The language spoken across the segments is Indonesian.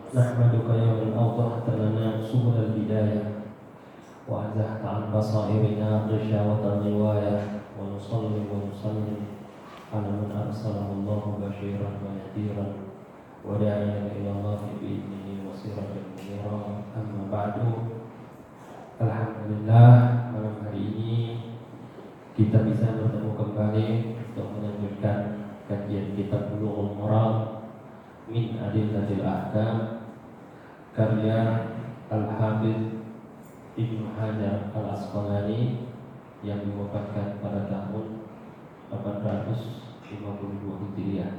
نحمدك يا من أوضحت لنا سبل الهداية وأزهت عن بصائرنا غشاوة الغواية ونصلي ونسلم على من أرسله الله بشيرا ونذيرا وداعيا إلى الله بإذنه وسراجا منيرا. أما بعد, alhamdulillah malam hari ini kita bisa bertemu kembali untuk melanjutkan kajian kitab Bulughul Maram min Adillatil Ahkam karya Al-Hafidz Ibnu Hajar Al-Asqalani yang diwafatkan pada tahun 852 Hijriah.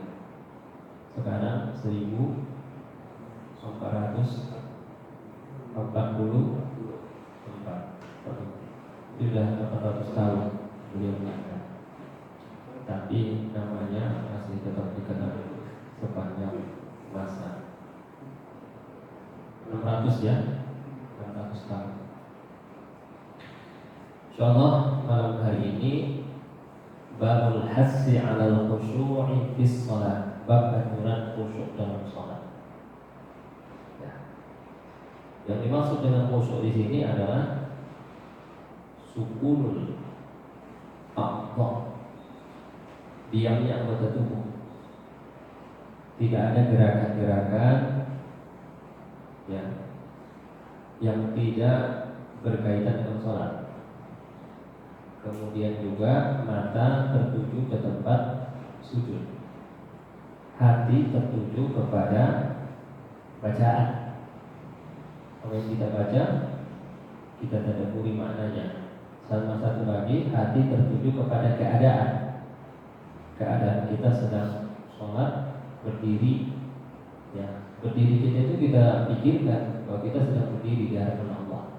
Sekarang 1444, sudah 800 tahun beliau meninggal, tapi namanya masih tetap dikenal sepanjang masa. 600 ya, 600 tahun. Insyaallah malam hari ini babul hassi 'alal khushu'i fis shalah, bab anjuran khusyuk dalam salat. Ya. Yang dimaksud dengan khusyuk di sini adalah sukunul a'dha, diamnya anggota tubuh. Tidak ada gerakan-gerakan yang tidak berkaitan dengan sholat. Kemudian juga mata tertuju ke tempat sujud, hati tertuju kepada bacaan. Kalau yang kita baca, kita tadabburi maknanya. Sama satu lagi, hati tertuju kepada keadaan kita sedang sholat, berdiri. Ya, berdiri kita itu kita pikirkan bahwa kita sedang berdiri di hadapan Allah.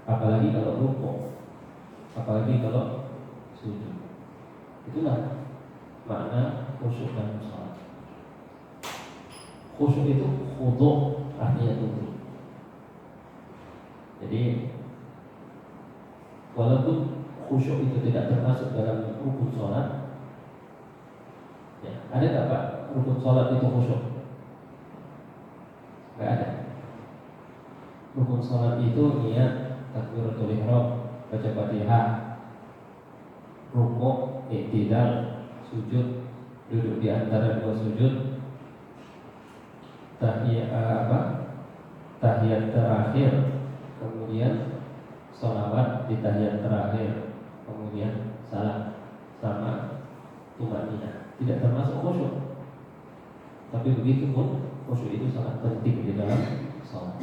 Apalagi kalau rukuk, apalagi kalau sujud. Itulah makna khusyuk dalam sholat. Khusyuk itu khudu', artinya tunduk. Jadi walaupun khusyuk itu tidak termasuk dalam rukun sholat, ya, ada tak Pak rukun sholat itu khusyuk? Tidak ada. Rukun sholat itu niat, takbiratul ihram, baca Fatihah, rukuk, i'tidal, sujud, duduk di antara dua sujud, tahiyat terakhir, kemudian sholawat di tahiyat terakhir, kemudian salam sama tumanina. Tidak termasuk khusyuk. Tapi begitu pun khusyuk itu sangat penting di dalam sholat.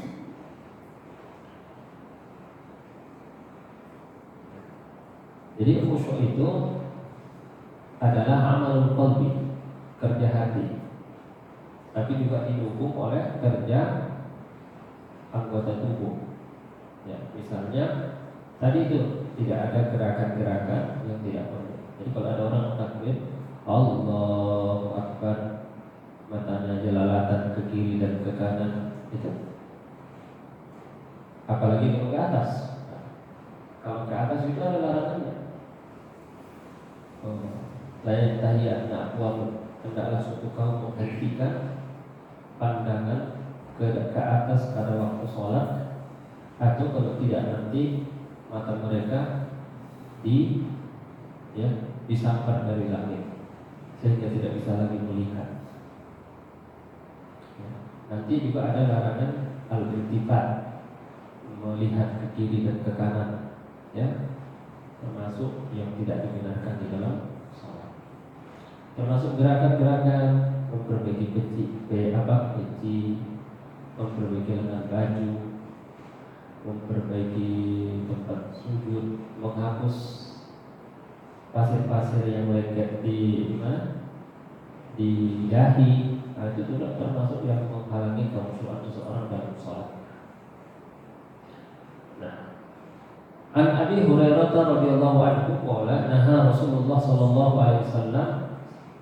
Jadi khusyuk itu adalah amalul qalbi, kerja hati, tapi juga didukung oleh kerja anggota tubuh. Ya, misalnya tadi itu tidak ada gerakan-gerakan yang tidak perlu. Jadi kalau ada orang takbir Allahu Akbar, matanya jelalatan ke kiri dan ke kanan, itu. Apalagi kalau ke atas. Kalau ke atas itu ada larangannya. Layak tahiyat na'wam, hendaklah suatu kaum menghentikan pandangan ke atas pada waktu sholat, atau kalau tidak nanti mata mereka disambar dari langit sehingga tidak bisa lagi melihat. Nanti juga ada larangan al-iltifat, melihat ke kiri dan ke kanan, ya, termasuk yang tidak dibenarkan di dalam sholat. Termasuk gerakan-gerakan memperbaiki peci, memperbaiki lengan baju, memperbaiki tempat sujud, menghapus pasir-pasir yang lengket di dahi. Nah, itu juga termasuk yang menghalangi kekhusyuan seseorang dalam sholat. Nah, An Abi Hurairah radhiyallahu anhu qala naha Rasulullah sallallahu alaihi wasallam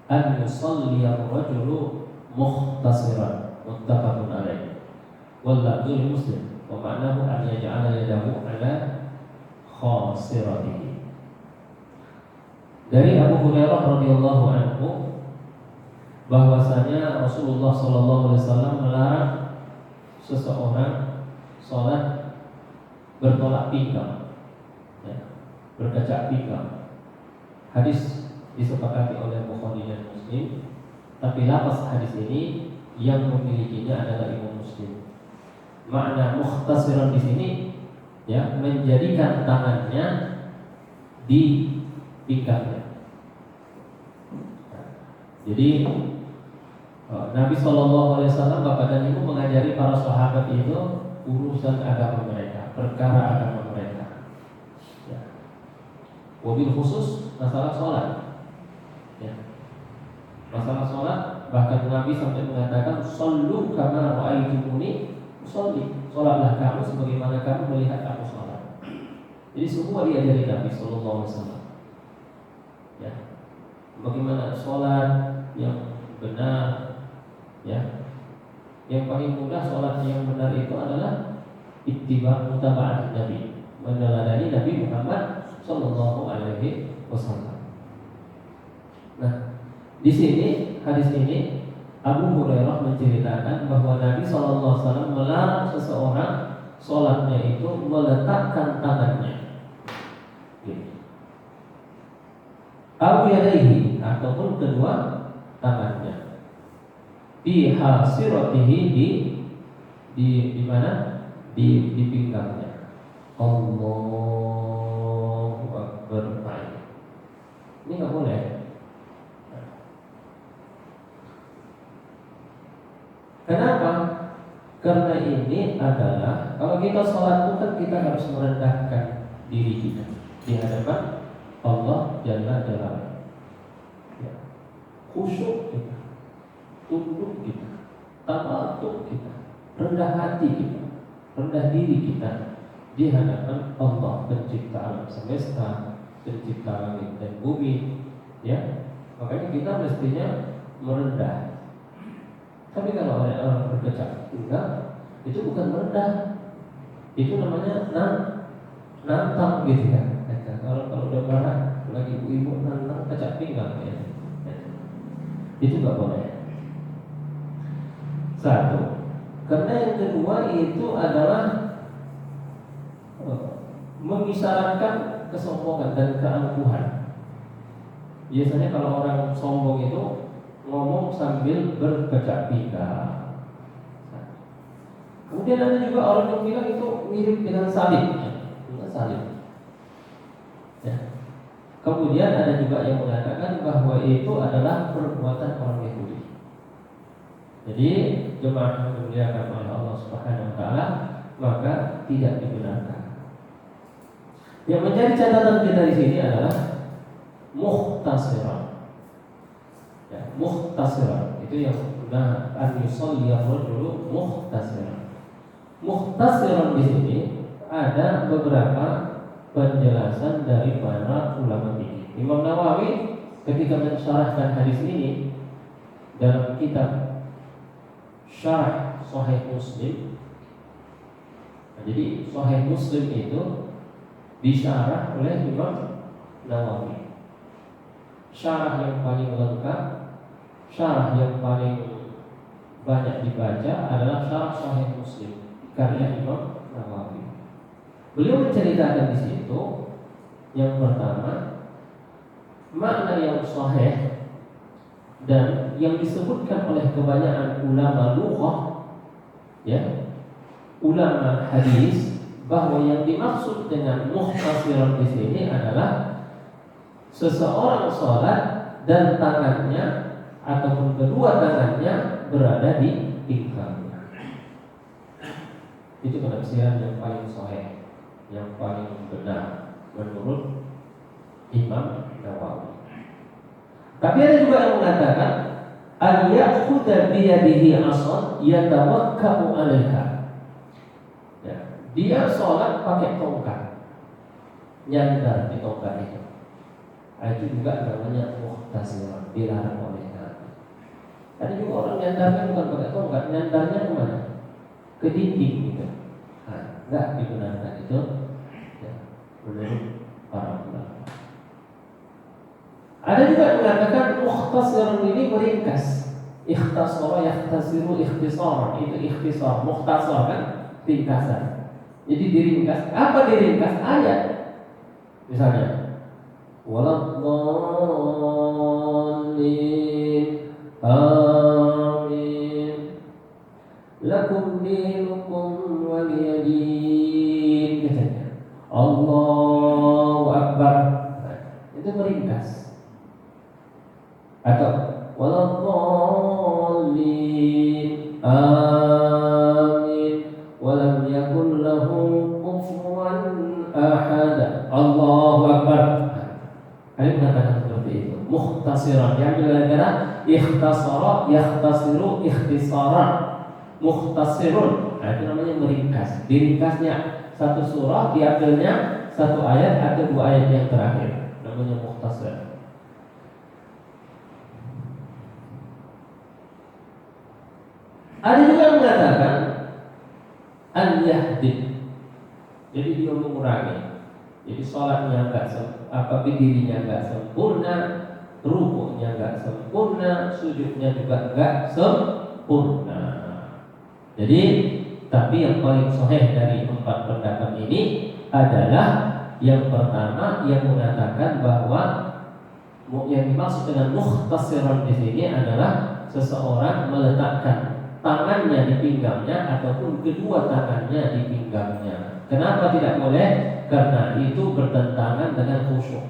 an yusalli ar-rajulu mukhtasiran, muttafaqun alaih. Wal lafzul Muslim wa ma'nahu an yaj'ala yadahu ala khasiratihi. Dari Abu Hurairah radhiyallahu anhu bahwasanya Rasulullah sallallahu alaihi wasallam melarang seseorang sholat bertolak pinggang, ya, berkacak pinggang. Hadis disepakati oleh Bukhari dan Muslim, tapi lafaz hadis ini yang memilikinya adalah Imam Muslim. Makna mukhtasiran di sini, ya, menjadikan tangannya di pinggangnya. Jadi Nabi SAW Bapak dan Ibu mengajari para sahabat itu urusan agama mereka, perkara agama mereka. Ya. Wabil khusus masalah sholat. Ya. Masalah sholat, bahkan Nabi sampai mengatakan, "Shallu kama ra'aitumuni usolli." Sholatlah kamu sebagaimana kamu melihat aku sholat. Jadi semua diajari Nabi SAW. Ya. Bagaimana sholat yang benar, ya. Yang paling mudah sholat yang benar itu adalah ittiba mutaba'at Nabi, meneladani Nabi Muhammad sallallahu alaihi wasallam. Nah, di sini hadis ini Abu Hurairah menceritakan bahwa Nabi sallallahu alaihi wasallam melarang seseorang sholatnya itu meletakkan tangannya, Abu yadaihi, ataupun kedua tangannya, di hasiratihi, di mana, di pinggangnya. Allahu Akbar. Ini nggak boleh. Kenapa? Karena ini adalah, kalau kita sholat itu kan kita harus merendahkan diri kita di hadapan Allah Jalla Jalaluhu. Ya. Khusyuk kita, tunduk kita, tawadhu kita, rendah hati kita, rendah diri kita di hadapan Allah, pencipta alam semesta, pencipta langit dan bumi. Ya, makanya kita mestinya merendah. Tapi kalau ada orang berkecak enggak, itu bukan merendah, itu namanya nantang gitu ya. Kalau udah marah, lagi ibu-ibu nantang kecak pinggang ya. Itu nggak boleh. Satu. Karena yang kedua itu adalah mengisyaratkan kesombongan dan keangkuhan. Biasanya kalau orang sombong itu ngomong sambil berkecak pinggang. Kemudian ada juga orang yang bilang itu mirip dengan salib, dengan salib. Ya. Kemudian ada juga yang mengatakan bahwa itu adalah perbuatan orang Yahudi. Jadi jemaah yang dimuliakan oleh Allah Subhanahu wa taala, maka tidak dibenarkan. Yang menjadi catatan kita di sini adalah muhtasiran. Ya, muhtasiran itu yang sudah an-yusalliyahu dulu muhtasiran. Muhtasiran di sini ada beberapa penjelasan dari para ulama fikih. Imam Nawawi ketika mensyarahkan hadis ini dalam kitab Syarah Sahih Muslim. Nah, jadi Sahih Muslim itu disyarah oleh Imam Nawawi. Syarah yang paling lengkap, syarah yang paling banyak dibaca adalah Syarah Sahih Muslim karya Imam Nawawi. Beliau menceritakan di situ yang pertama, makna yang sahih dan yang disebutkan oleh kebanyakan ulama lughah, ya, ulama hadis, bahwa yang dimaksud dengan muhtasiran di sini adalah seseorang sholat dan tangannya ataupun kedua tangannya berada di pinggangnya. Itu penafsiran yang paling sahih, yang paling benar menurut Imam Nawawi. Tapi ada juga yang mengatakan an ya'khudha bi yadihi 'asan yatawakka'u 'alaiha. Ya, dia sholat pakai tongkat, nyandar di tongkat itu. Itu juga namanya muhtasiran, dilarang oleh Nabi. Ada juga orang nyandarnya bukan pakai tongkat, nyandarnya kemana? Ke dinding gitu. Nah, enggak dibenarkan itu, ya, menurut para ulama. Ada juga yang mengatakan muhtasiran ini meringkas. Ikhtasara yakhtasiru ikhtisar, itu ikhtisar, mukhtasar kan ringkasan. Jadi diringkas. Apa diringkas? Ayat. Misalnya waladhdallin amin lakum dinukum waliyadin, katanya Allahu Akbar. Itu meringkas. Atau waladhdallin amin walam yakun lahu kufuwan ahad Allahu Akbar. Ada mengatakan seperti itu. Mukhtasaran, yang bila-bila ikhtasara yakhtasiru ikhtisaran. Mukhtasirun, nah, itu namanya meringkas. Diringkasnya satu surah, diambilnya satu ayat atau dua ayat yang terakhir, namanya mukhtasar. Ada juga yang mengatakan al-yahdid, jadi dia mengurangi. Jadi sholatnya berdirinya nggak sempurna, rukuknya nggak sempurna, sujudnya juga nggak sempurna. Jadi, tapi yang paling sahih dari empat pendapat ini adalah yang pertama yang mengatakan bahwa yang dimaksud dengan mukhtasirun di sini adalah seseorang meletakkan tangannya di pinggangnya ataupun kedua tangannya di pinggangnya. Kenapa tidak boleh? Karena itu bertentangan dengan khusyuk.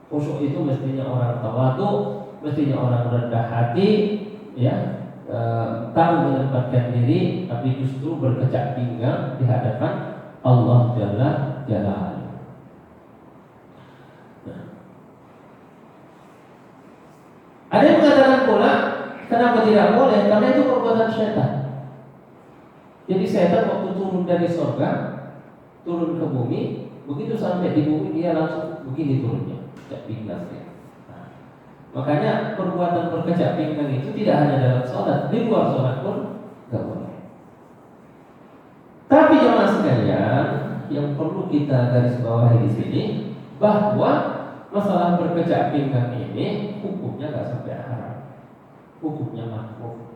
Khusyuk itu mestinya orang tawadhu, mestinya orang rendah hati, ya, tahu menempatkan diri, tapi justru berkecak pinggang di hadapan Allah Jalla Jalaluhu. Ada yang mengatakan pula, kenapa tidak boleh? Karena itu perbuatan syaitan. Jadi setan waktu turun dari surga, turun ke bumi, begitu sampai di bumi dia langsung begini turunnya, berkecak pinggang ya. Nah, makanya perbuatan berkecak pinggang itu tidak hanya dalam sholat, di luar sholat pun nggak boleh. Tapi jemaah sekalian, yang perlu kita garis bawahi di sini bahwa masalah berkecak pinggang ini hukumnya nggak sampai haram, hukumnya makruh.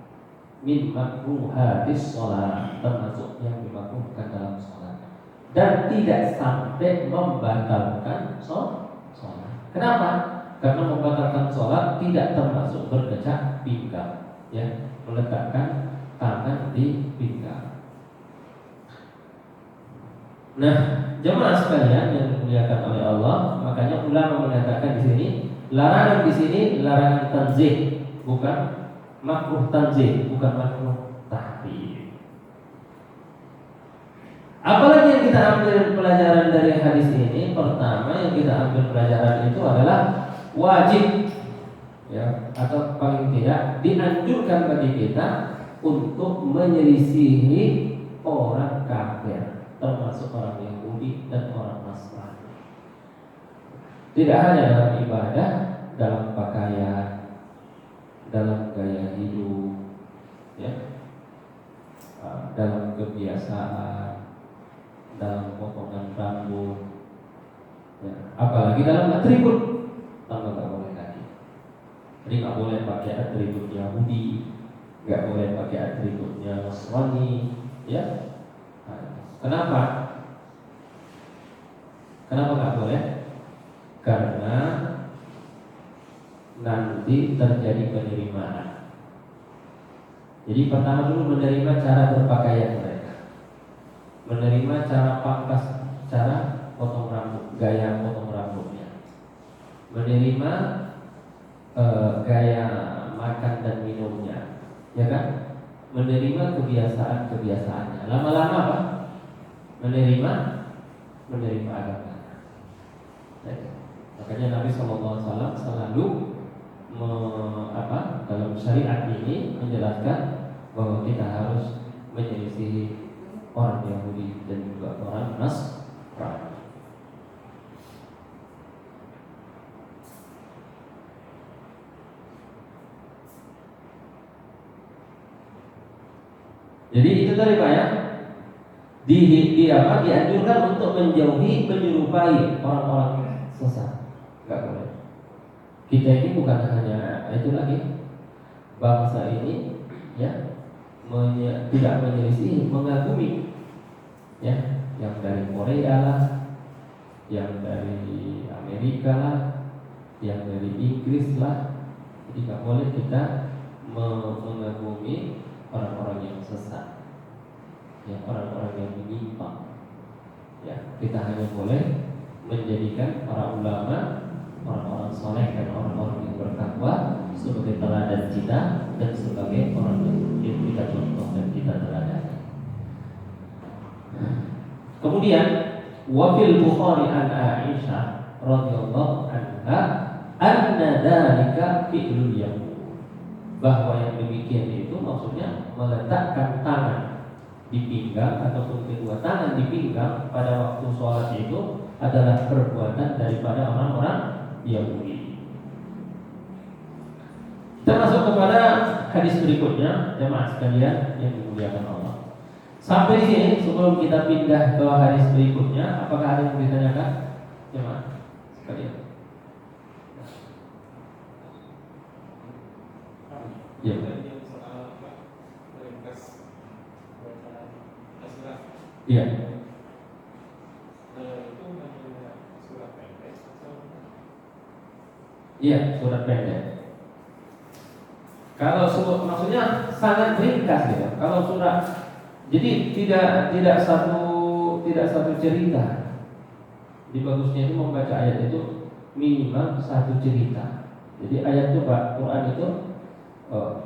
Min makruhatis sholat, termasuk yang dimakruhkan dalam sholat, dan tidak sampai membatalkan sholat. Kenapa? Karena membatalkan sholat tidak termasuk berkecak pinggang, ya, meletakkan tangan di pinggang. Nah, jemaah sekalian yang dimuliakan oleh Allah, makanya ulama mengatakan di sini larangan, di sini larangan tanzih, bukan makruh tanzih, bukan makruh tahrim. Apalagi yang kita ambil pelajaran dari hadis ini? Pertama yang kita ambil pelajaran itu adalah wajib, ya, atau paling tidak dianjurkan bagi kita untuk menyelisihi orang kafir, termasuk orang Yahudi dan orang Nasrani. Tidak hanya dalam ibadah, dalam pakaian, dalam gaya hidup, ya, dalam kebiasaan, dalam potongan rambut, ya, apalagi dalam atribut, tambah nggak boleh lagi. Jadi nggak boleh pakai atribut Yahudi, nggak boleh pakai atributnya Nasrani, ya. Kenapa? Kenapa nggak boleh? Karena nanti terjadi penerimaan. Jadi pertama dulu menerima cara berpakaian mereka, menerima cara pangkas, cara potong rambut, gaya potong rambutnya, menerima gaya makan dan minumnya, ya kan? Menerima kebiasaan-kebiasaannya. Lama-lama apa? Menerima agamanya. Makanya Nabi SAW selalu dalam syariat ini menjelaskan bahwa kita harus menyelisihi orang Yahudi dan juga orang Nasrani. Jadi itu tadi Pak, ya, dianjurkan untuk menjauhi, menyerupai orang-orang sesat. Enggak boleh. Kita ini bukan hanya itu lagi, bangsa ini ya tidak menyelisih, mengagumi ya, yang dari Korea lah, yang dari Amerika lah, yang dari Inggris lah. Jadi nggak boleh kita mengagumi orang-orang yang sesat, ya, orang-orang yang menyimpang. Ya, kita hanya boleh menjadikan para ulama, orang-orang soleh dan orang-orang yang bertakwa sebagai teladan kita dan sebagai orang yang kita contoh dan kita teladani. Kemudian wafil Bukhari an Aisyah radhiyallahu anha anna dzalika fi'lul yahud, bahwa yang demikian itu maksudnya meletakkan tangan di pinggang ataupun kedua tangan di pinggang pada waktu sholat itu adalah perbuatan daripada orang-orang Yahudi. Kita masuk kepada hadis berikutnya, jemaah sekalian yang dimuliakan Allah. Sampai di sini sebelum kita pindah ke hadis berikutnya, apakah ada yang ditanyakan, jemaah sekalian? Ya. Iya. Iya, surat pendek. Kalau maksudnya sangat ringkas ya. Kalau surat, jadi tidak satu cerita. Di bagusnya itu membaca ayat itu minimal satu cerita. Jadi ayat itu Pak Quran itu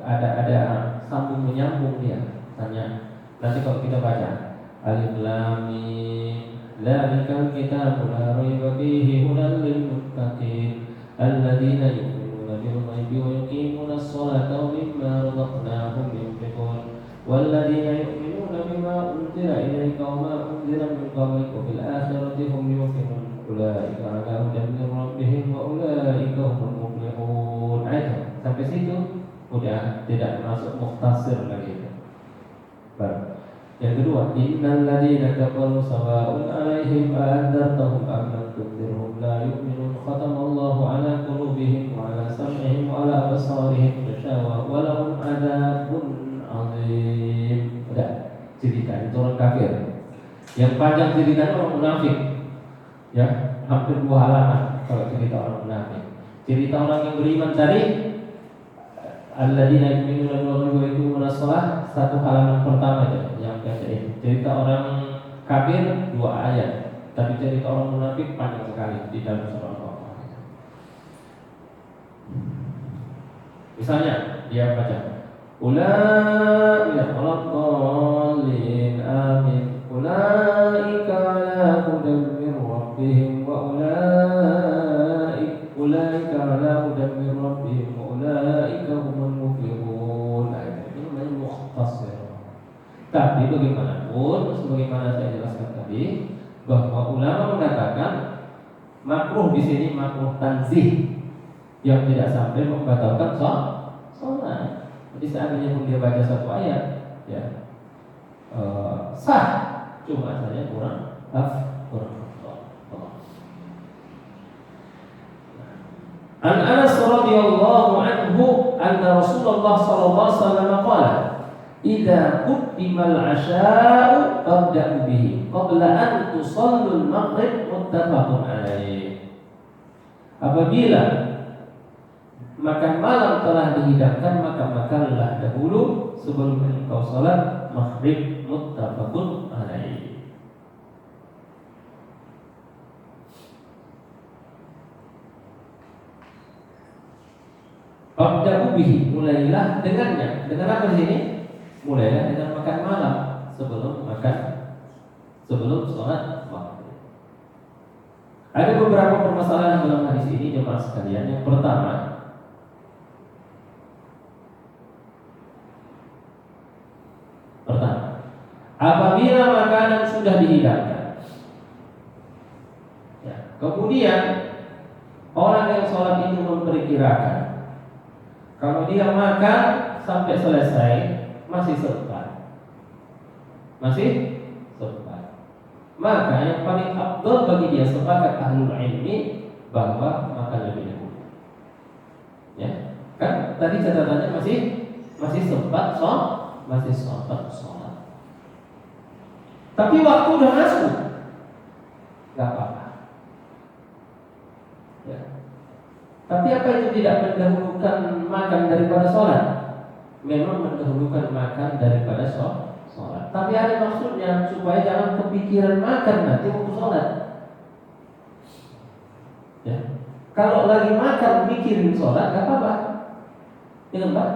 ada sambung menyambung dia. Tanya nanti kalau kita baca Alif Lam Mim Dzalikal Kitabu La Raiba Fihi Hudan lil Muttaqin Alladzina yu'minuna bil ghaibi wa yuqimuna as-salata wa mimma razaqnahum yunfiqun walladzina yu'minuna bima unzila ilayka wa ma unzila min qablika wa bil akhirati hum yuqinun ulaika 'ala hudan min rabbihim wa ulaika humul muflihun. Ayat sampai situ udah tidak masuk mukhtasir lagi. Baru yang kedua, innal ladzina kafaru sawa'un 'alaihim a'andzartahum am lam tunzirhum la yu'minun khatamallahu 'ala qulubihim wa 'ala sam'ihim wa 'ala absarihim ghishawah wa lahum 'adzabun 'adzim. Udah cerita itu orang kafir. Yang panjang ceritanya orang munafik. Ya, hampir 2 halaman kalau cerita orang munafik. Cerita orang yang beriman tadi alladzina yu'minuna bil ghaibi wa yuqimuna shalah 1 halaman pertama aja. Cerita orang kafir 2 ayat, tapi cerita orang munafik panjang sekali di dalam surah Al-Baqarah. Misalnya dia baca ulaika 'alal dhalin amin ulaika 'ala hudan min rabbihim wa ulaika 'ala hudan min rabbihim wa ulaika humul muflihun. Ini namanya mukhtasar. Tapi bagaimanapun, sebagaimana saya jelaskan tadi, bahwa ulama mengatakan makruh di sini makruh tanzih yang tidak sampai membatalkan sholat. Jadi seandainya pun dia baca 1 ayat, ya sah, cuma saja kurang. An Anas radhiyallahu anhu anna Rasulullah sallallahu alaihi wasallam qala idza quddimal 'asha'u fabda'u bihi qabla an tusallul maghrib muttafaqun alaih. Apabila makan malam telah dihidangkan maka makanlah dahulu sebelum engkau salat maghrib, muttafaqun alaih. Fabda'u bihi, mulailah dengannya. Dengan apa di sini? Mulailah dengan makan malam sebelum sholat maghrib. Ada beberapa permasalahan dalam hadis ini jemaah sekalian. Yang pertama, apabila makanan sudah dihidangkan, ya, kemudian orang yang sholat itu memperkirakan kalau dia makan sampai selesai masih sempat, maka yang paling afdal bagi dia, sepakat ahlul ilmi, bahwa makan lebih dahulu. Ya, kan tadi catatannya masih masih sempat sholat. Tapi waktu udah masuk, nggak apa-apa. Ya. Tapi apa itu tidak mendahulukan makan daripada sholat? Memang mendahulukan makan daripada sholat. Tapi ada maksudnya supaya jangan kepikiran makan nanti waktu sholat. Ya. Kalau lagi makan mikirin sholat, nggak apa-apa, ya Pak.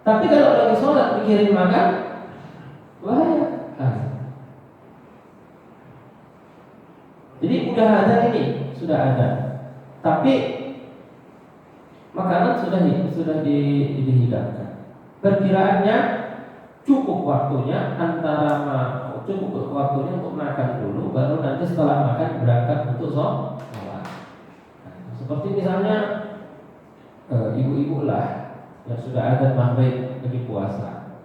Tapi kalau lagi sholat mikirin makan, bahaya. Jadi sudah ada. Tapi makanan sudah dihidangkan. Perkiraannya cukup waktunya cukup waktunya untuk makan dulu, baru nanti setelah makan berangkat untuk sholat. Seperti misalnya ibu-ibu lah yang sudah ada maghrib lagi puasa,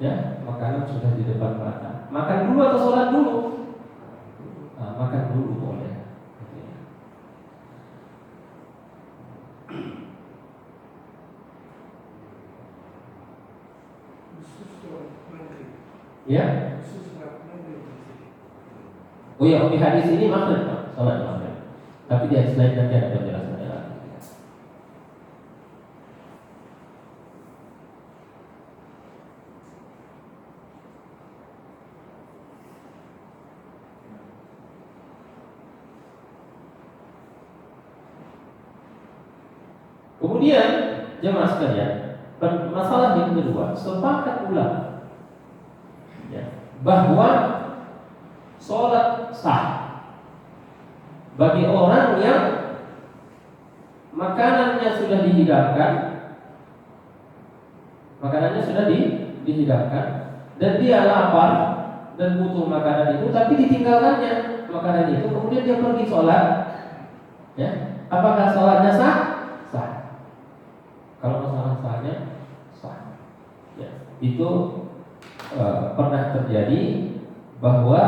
ya makanan sudah di depan mata. Makan dulu atau sholat dulu? Makan dulu boleh. Ya. Oh ya, di hadis ini maghrib, sholat maghrib. Tapi di hadis lain nanti ada penjelasannya lagi. Kemudian jemaah sekalian, masalah yang kedua, sepakat ulama ya, bahwa sholat sah bagi orang yang makanannya sudah dihidangkan, dan dia lapar dan butuh makanan itu, tapi ditinggalkannya makanan itu, kemudian dia pergi sholat, ya, apakah sholatnya sah? Sah. Kalau masalah sahnya sah, ya, itu pernah terjadi bahwa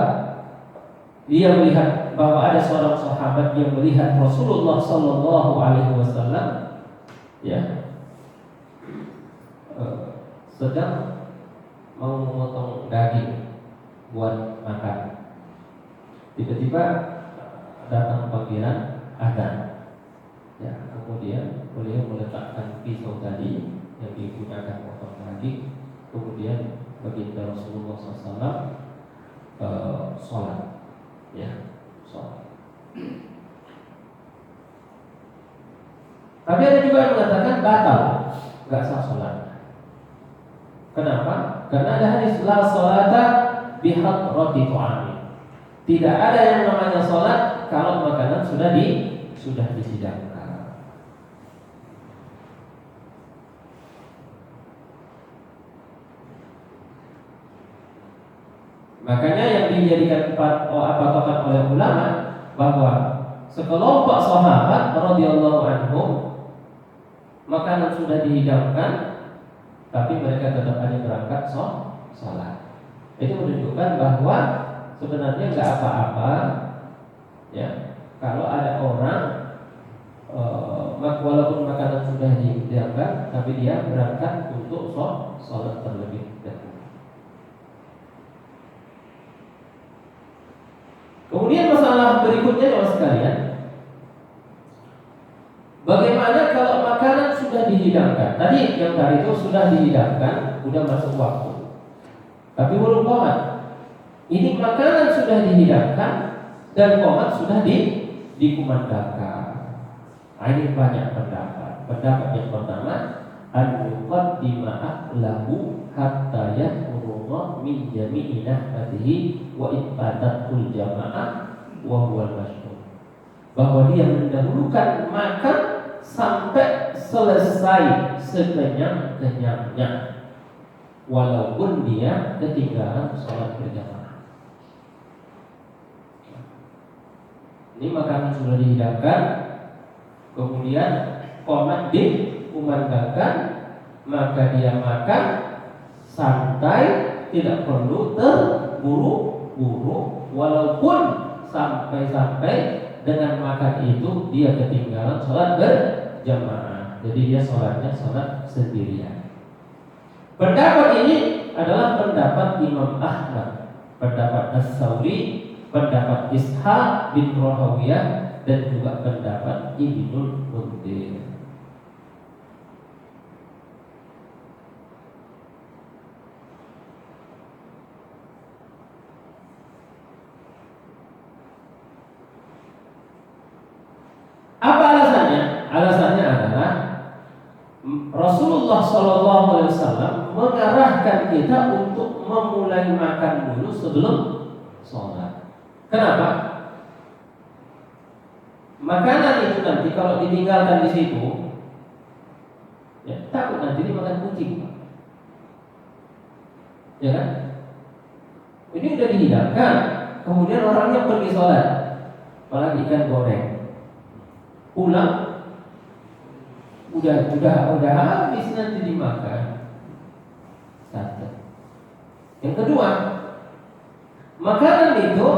dia melihat bahwa ada seorang sahabat yang melihat Rasulullah Sallallahu Alaihi Wasallam, ya, sedang mau memotong daging buat makan. Tiba-tiba datang panggilan azan. Ya, kemudian beliau meletakkan pisau tadi yang digunakan potong daging, kemudian baginda Rasulullah SAW sholat, ya, sholat. Tapi ada juga yang mengatakan batal, nggak sah sholat. Kenapa? Karena ada hadis la sholata bihadrati tu'ami. Tidak ada yang namanya sholat kalau makanan sudah disidangkan. Makanya yang dijadikan patokan oleh ulama bahwa sekelompok sahabat radhiyallahu anhum makanan sudah dihidangkan, tapi mereka tetap aja berangkat sholat. Itu menunjukkan bahwa sebenarnya nggak apa-apa, ya, kalau ada orang walaupun makanan sudah dihidangkan, tapi dia berangkat untuk sholat terlebih dahulu. Kemudian masalah berikutnya jemaah sekalian, bagaimana kalau makanan sudah dihidangkan? Tadi yang tadi itu sudah dihidangkan, sudah masuk waktu, tapi belum qomat. Ini makanan sudah dihidangkan dan qomat sudah dikumandangkan. Ini banyak pendapat. Pendapat yang pertama, an-yuqaddima lahu hatta yahurra min jami'i nahbatihi wa ibadatul jama'ah wa huwal masyhur. Bahwa dia mendahulukan makan sampai selesai sekenyang-kenyangnya, walaupun dia ketinggalan sholat berjamaah. Ini makanan sudah dihidangkan, kemudian qomat dikumandangkan, maka dia makan santai, tidak perlu terburu-buru, walaupun sampai dengan makan itu dia ketinggalan sholat berjamaah. Jadi dia sholatnya sholat sendirian. Pendapat ini adalah pendapat Imam Ahmad, pendapat As-Sauri, pendapat Ishaq bin Rahawiyah, dan juga pendapat Ibnul Munzir. Apa alasannya? Alasannya adalah Rasulullah SAW mengarahkan kita untuk memulai makan dulu sebelum sholat. Kenapa? Makanan itu nanti kalau ditinggalkan di situ, ya takut nanti dimakan kucing, ya kan? Ini udah dihidangkan, kemudian orangnya pergi sholat, apalagi ikan goreng, pulang udah habis nanti dimakan. Satu. Yang kedua, makanan itu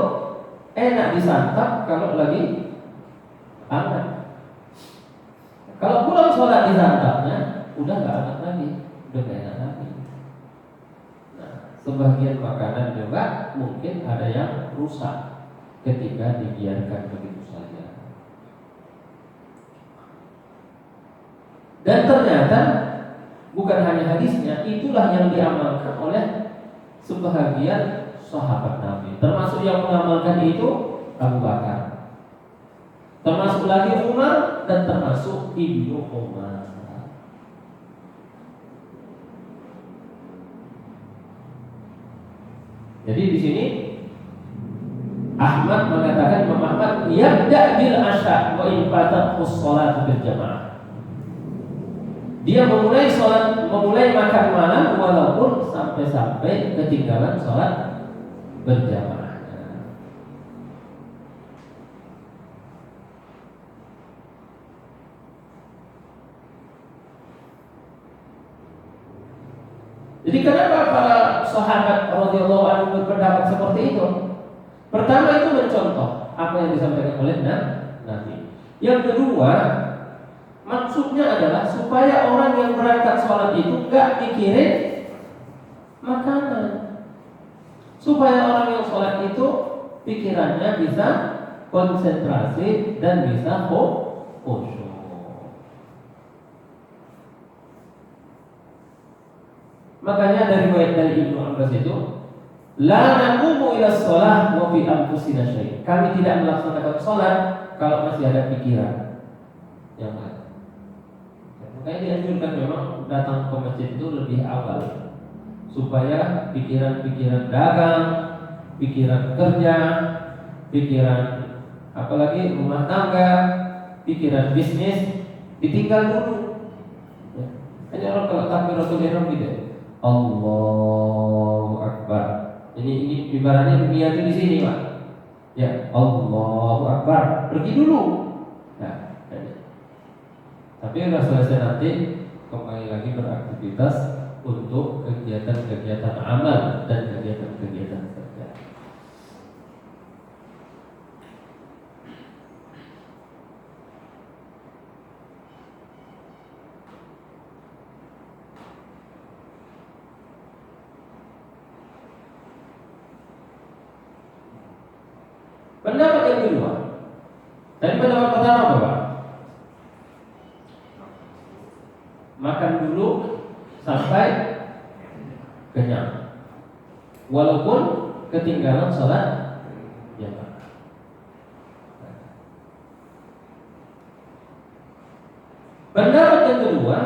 enak disantap kalau lagi hangat. Kalau pulang sholat disantapnya, udah nggak hangat lagi, udah nggak enak lagi. Nah, sebagian makanan juga mungkin ada yang rusak ketika dibiarkan begitu saja. Dan ternyata bukan hanya hadisnya, itulah yang diamalkan oleh sebahagian sahabat Nabi. Termasuk yang mengamalkan itu Abu Bakar, termasuk lagi Umar, dan termasuk Ibnu Umar. Jadi di sini Ahmad mengatakan, Imam Ahmad, yabda bil asya wa in fatat as-shalat bil jamaah. Dia memulai makan malam walaupun sampai ketinggalan sholat berjamaah. Jadi kenapa para sahabat radhiyallahu anhu berpendapat seperti itu? Pertama, itu mencontoh apa yang disampaikan oleh Nabi. Yang kedua, maksudnya adalah supaya orang yang berangkat sholat itu gak dikirim makanan, supaya orang yang sholat itu pikirannya bisa konsentrasi dan bisa khusyuk. Makanya dari riwayat dari Ibnu Abbas itu, la naqumu ila shalah wa fi anfusina syai'. Kami tidak melaksanakan sholat kalau masih ada pikiran yang lain. Makanya dianjurkan memang datang ke masjid itu lebih awal, supaya pikiran-pikiran dagang, pikiran kerja, pikiran apalagi rumah tangga, pikiran bisnis ditinggal dulu. Ya. Hanya orang kalau takbiratul ihram gitu, Allahu Akbar. Ini ibaratnya niat di sini, Pak. Ya, Allahu Akbar. Pergi dulu. Nah, tapi udah selesai nanti kembali lagi beraktivitas untuk kegiatan-kegiatan amal dan kegiatan-kegiatan kerja. Pendapat yang kedua, dan pendapat pertama Bapak, makan dulu sampai kenyang, walaupun ketinggalan sholat jamaah. Pendapat yang kedua,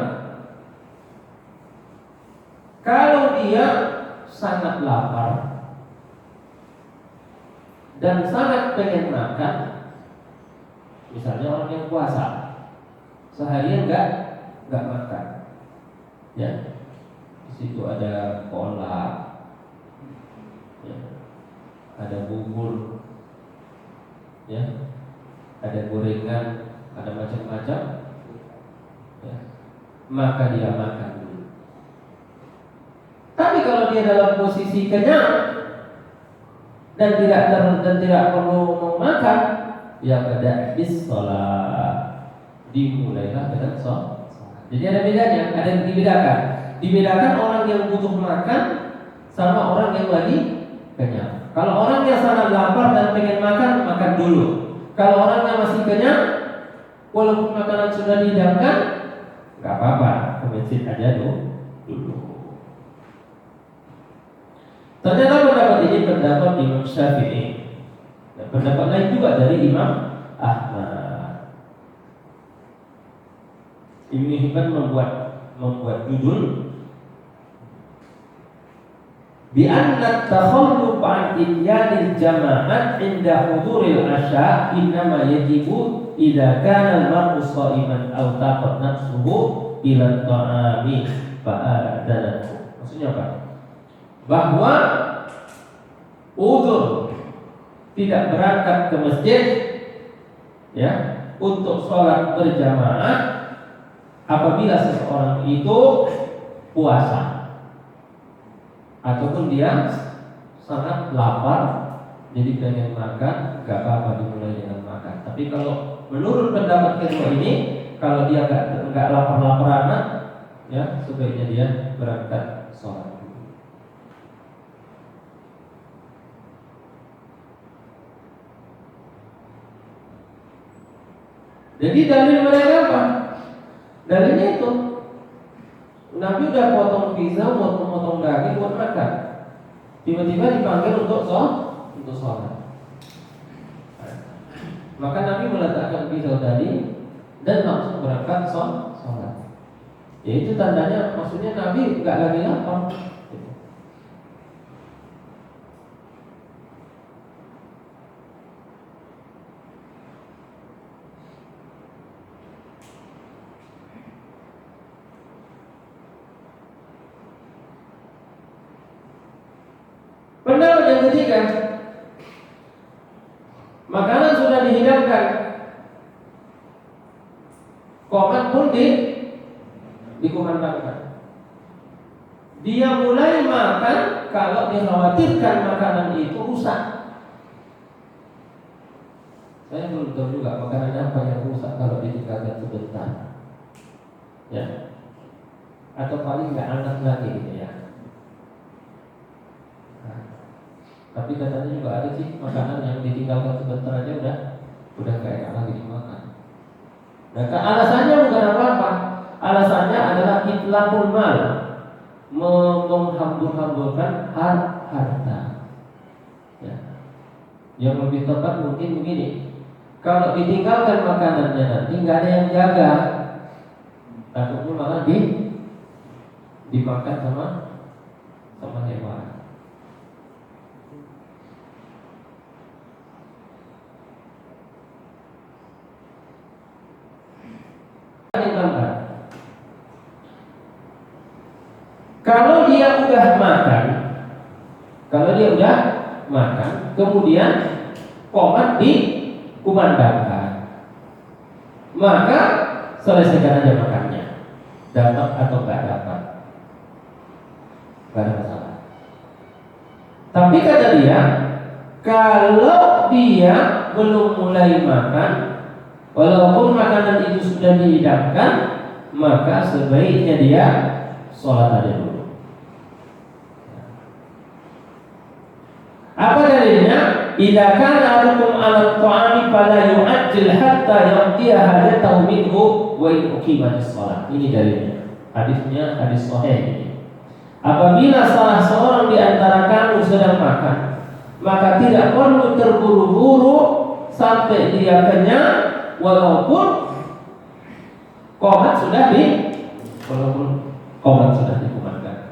kalau dia sangat lapar dan sangat pengen makan, misalnya orang yang puasa seharian nggak makan, ya, di situ ada kolak, ya, ada bubur, ya, ada gorengan, ada macam-macam, ya, maka dia makan dulu. Tapi kalau dia dalam posisi kenyang dan tidak perlu mau makan, ya pada sholat, dimulailah dengan sholat. Jadi ada bedanya, ada yang dibedakan. Dibedakan orang yang butuh makan sama orang yang lagi kenyang. Kalau orang yang sangat lapar dan pengen makan, makan dulu. Kalau orang yang masih kenyang, walaupun makanan sudah dihidangkan, nggak apa-apa, ke masjid aja dulu. Ternyata pendapat ini pendapat Imam Syafi'i. Dan pendapat lain juga dari Imam Ahmad. Ibnu Hibban membuat judul bi'anna takhalluq an imyanil jama'at inda huduril asya innama yajibu idza kana al-mar'u sha'iman aw taqat nafsuhu ila ta'ami fa'adanahu. Maksudnya apa? Bahwa udzur tidak berangkat ke masjid ya untuk sholat berjamaah apabila seseorang itu puasa ataupun dia sangat lapar, jadi pengen makan, gak apa-apa dimulai dengan makan. Tapi kalau menurut pendapat kedua ini, kalau dia gak lapar-laparan, ya sebaiknya dia berangkat sholat. Jadi dalil mereka apa? Dalilnya itu Nabi udah potong pisau, potong daging buat makan. Tiba-tiba dipanggil untuk sholat. Maka Nabi meletakkan pisau tadi dan langsung berangkat sholat. Ya itu tandanya, maksudnya Nabi nggak lagi lapar. Pendapat yang ketiga, makanan sudah dihidangkan, qomat pun dikumandangkan. Dia mulai makan kalau dikhawatirkan makanan itu rusak. Saya belum tahu juga makanan apa yang rusak kalau ditinggalkan sebentar, ya, atau paling nggak hangat lagi gitu ya. Tapi katanya juga ada sih makanan yang ditinggalkan sebentar aja udah gak enak lagi dimakan. Nah, alasannya bukan apa-apa. Alasannya adalah itlaqul mal, menghambur-hamburkan harta. Ya. Yang lebih tepat mungkin begini. Kalau ditinggalkan makanannya nanti nggak ada yang jaga, takutnya malah dimakan sama hewan. Kalau dia udah makan, kemudian qomat dikumandangkan, maka selesaikan aja makannya, dapat atau nggak dapat, nggak ada masalah. Tapi kata dia, kalau dia belum mulai makan, walaupun makanan itu sudah dihidangkan, maka sebaiknya dia sholat aja dulu. Apa dalilnya? Idza kana ahadukum 'ala at-ta'ami fala yu'ajjil hatta yaqdiya hajatahu minhu wa in uqimatis shalah. Ini dalilnya. Hadisnya hadis sahih ini. Apabila salah seorang di antara kamu sedang makan, maka tidak perlu terburu-buru sampai dia kenyang, walaupun qomat sudah dikumandangkan.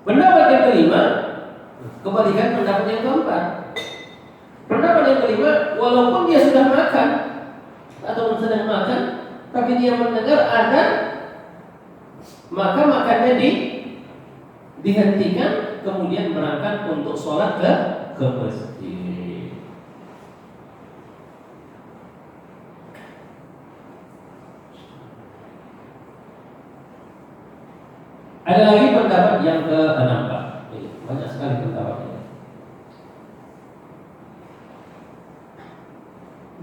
Pendapat yang kelima, kebalikan pendapat yang keempat. Pendapat yang kelima, walaupun dia sudah makan atau sedang makan, tapi dia mendengar adzan, maka makannya dihentikan, kemudian berangkat untuk sholat ke masjid. Ada lagi pendapat yang ke-6. Banyak sekali pendapatnya.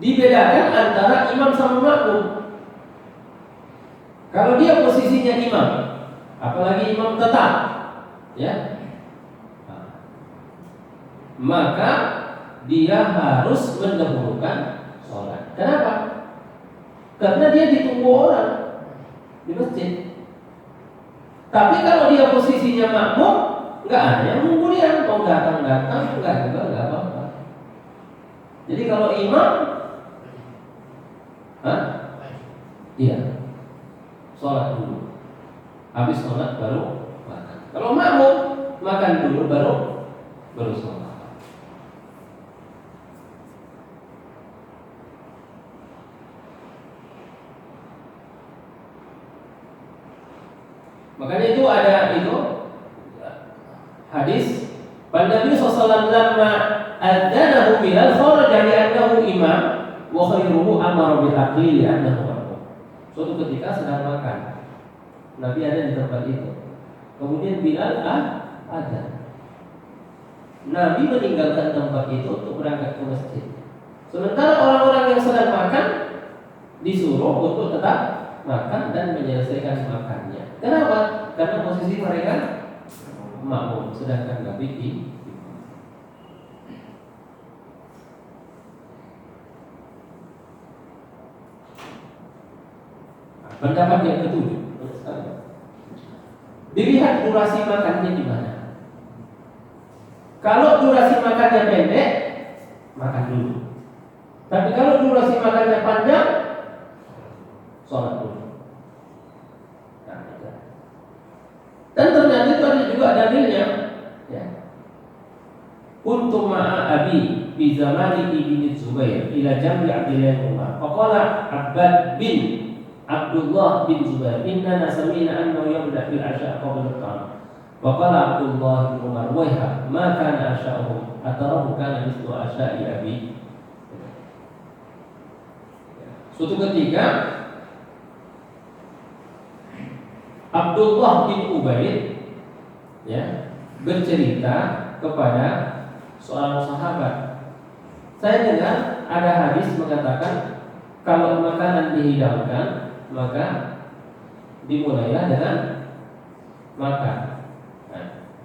Dibedakan antara imam sama makmum. Kalau dia posisinya imam, apalagi imam tetap, ya, maka dia harus mendahulukan sholat. Kenapa? Karena dia ditunggu orang di masjid. Tapi kalau dia posisinya makmum, nggak ada yang nunggu dia, mau datang, nggak apa-apa. Jadi kalau imam, iya, sholat dulu. Habis sholat baru makan. Kalau makmum, makan dulu baru sholat. Makanya itu ada hadis Nabi sallallahu lamma adzanahu Bilal kharaja li'annahu imam wa khairuhu amara bil aqli li'annahu makmum. Suatu ketika sedang makan, Nabi ada di tempat itu. Kemudian Bilal ada. Nabi meninggalkan tempat itu untuk berangkat ke masjid. Sementara orang-orang yang sedang makan disuruh untuk tetap makan dan menyelesaikan makannya. Kenapa? Karena posisi mereka makmum, sedangkan Nabi di pendapat yang ketujuh. Dilihat durasi makannya di mana. Kalau durasi makannya pendek, makan dulu. Tapi kalau durasi makannya panjang, sholat dulu. Dan ternyata itu ada juga dalilnya. Ya. Kuntu ma'a abi fi zamani ibni Zubair ila jambi Abdullah bin Umar. Faqala Abbad bin Abdullah bin Zubair, inna sami'na annahu yabda fil asya' qabla al-ta'am. Faqala Abdullah bin Umar, waiha ma kana asya'uhum atarahu kana mislu asya'i abi. Suatu ketika Abdullah bin Ubaid bercerita kepada seorang sahabat. Saya dengar ada hadis mengatakan kalau makanan dihidangkan maka dimulailah dengan makan.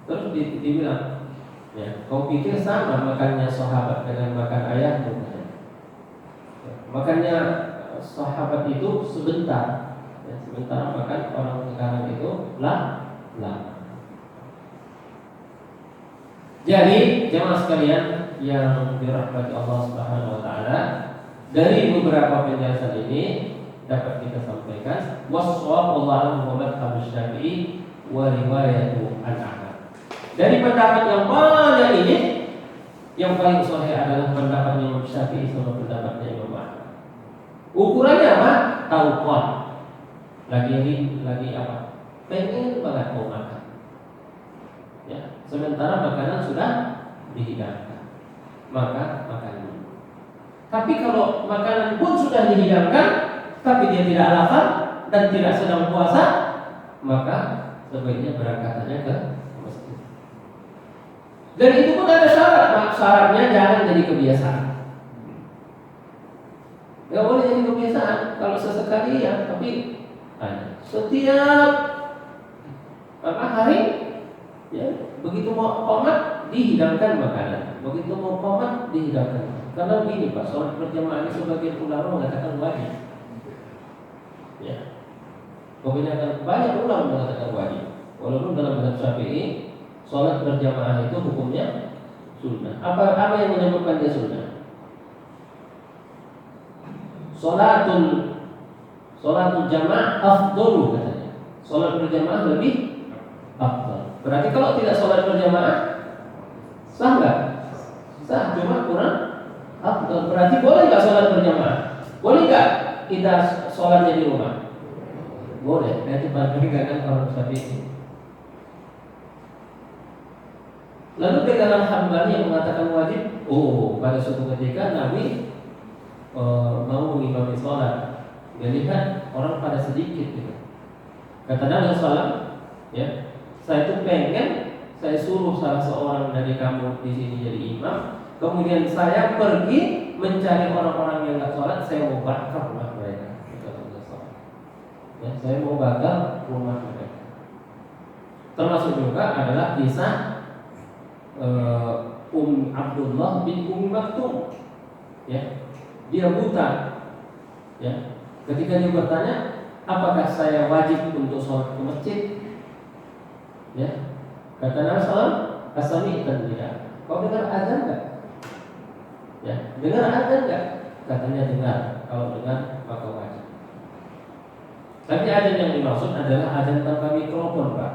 Terus dibilang, kau pikir sama makannya sahabat dengan makan ayahmu? Makannya sahabat itu sebentar. Sementara makan orang sekarang itu lama. Jadi jemaah sekalian yang dirahmati Allah Subhanahu wa taala, dari beberapa penjelasan ini dapat kita sampaikan waswab Allah Muhammad Syafi'i wa riwayatu an-Ahmad. Dari pendapat yang banyak ini, yang paling sahih adalah pendapat Imam Syafi'i sama pendapatnya Imam Ahmad. Ukurannya apa? Tauqan. Lagi apa? Pengen banget mau makan. Ya, sementara makanan sudah dihidangkan, maka makan dulu. Tapi kalau makanan pun sudah dihidangkan, tapi dia tidak lapar dan tidak sedang puasa, maka sebaiknya berangkat saja ke masjid. Dan itu pun ada syarat. Syaratnya jangan jadi kebiasaan. Gak boleh jadi kebiasaan. Kalau sesekali ya, tapi setiap hari ya, begitu mau qomat dihidangkan makanan, begitu mau qomat dihidangkan. Karena begini Pak, sholat berjamaah ini sebagian ulama mengatakan wajib. Ya, kebanyakan banyak ulama mengatakan wajib. Walaupun dalam mazhab Syafi'i sholat berjamaah itu hukumnya sunnah. Apa yang menyebabkan dia sunnah? Sholatul jamaah afdalu katanya. Sholat berjamaah lebih afdal. Berarti kalau tidak sholat berjamaah sah nggak? Sah, cuma kurang afdal. Berarti boleh nggak sholat berjamaah? Boleh nggak kita sholatnya di rumah? Boleh. Itu pegangan orang Syafi'i. Lalu pegangan Hambali yang mengatakan wajib. Pada suatu ketika Nabi mau mengimami sholat. Dia lihat orang pada sedikit gitu. Kata Nabi SAW, ya, saya itu pengen saya suruh salah seorang dari kamu di sini jadi imam, kemudian saya pergi mencari orang-orang yang nggak sholat, saya mau bakar rumah mereka. Ya, saya mau bakar rumah mereka. Termasuk juga adalah kisah Abdullah bin Maktum. Ya, dia buta. Ya, ketika dia bertanya, apakah saya wajib untuk sholat ke masjid? Ya, kata Nabi SAW, asami dan tidak. Kau dengar azan enggak? Ya, dengar azan enggak? Katanya dengar. Kalau dengar maka wajib. Tapi azan yang dimaksud adalah azan tanpa mikrofon, Pak.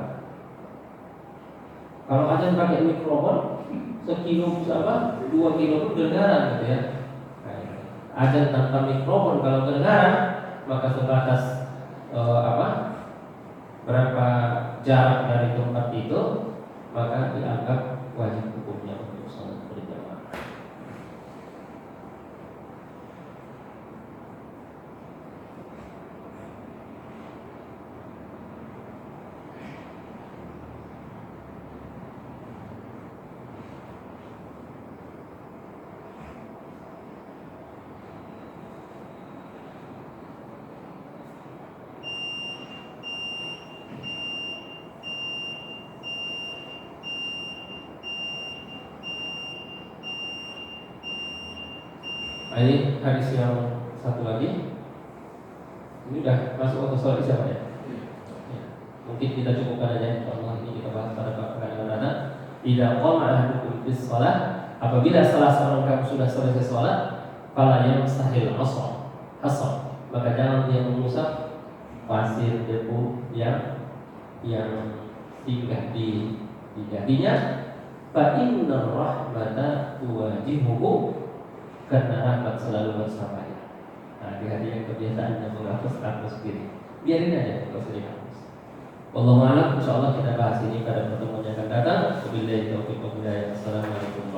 Kalau azan pakai mikrofon, sekilo apa? 2 kilo itu kedengaran gitu ya. Azan tanpa mikrofon kalau kedengaran maka sebatas berapa jarak dari tempat itu maka dianggap wajib hukumnya untuk sholat berjamaah. Ini hadis yang satu lagi. Ini udah masuk waktu sholat isya ya? Ya. Mungkin kita cukupkan aja. Insyaallah ini kita bahas pada pekan yang datang. Idza qama ahadukum bis shalah, apabila salah seorang kamu sudah selesai sholat, fala yamsahil asar, maka jangan dia mengusap pasir debu yang singgah di dahinya. Fa innar rahmata tuwajihuhu, karena rahmat selalu bersamanya. Nah, di hari yang kebiasaan yang menghapus diri, biarin aja kalau sering hapus. Wallahu a'lam. Insyaallah kita bahas ini pada pertemuan yang akan datang. Wabillahi taufiq wal hidayah. Assalamualaikum.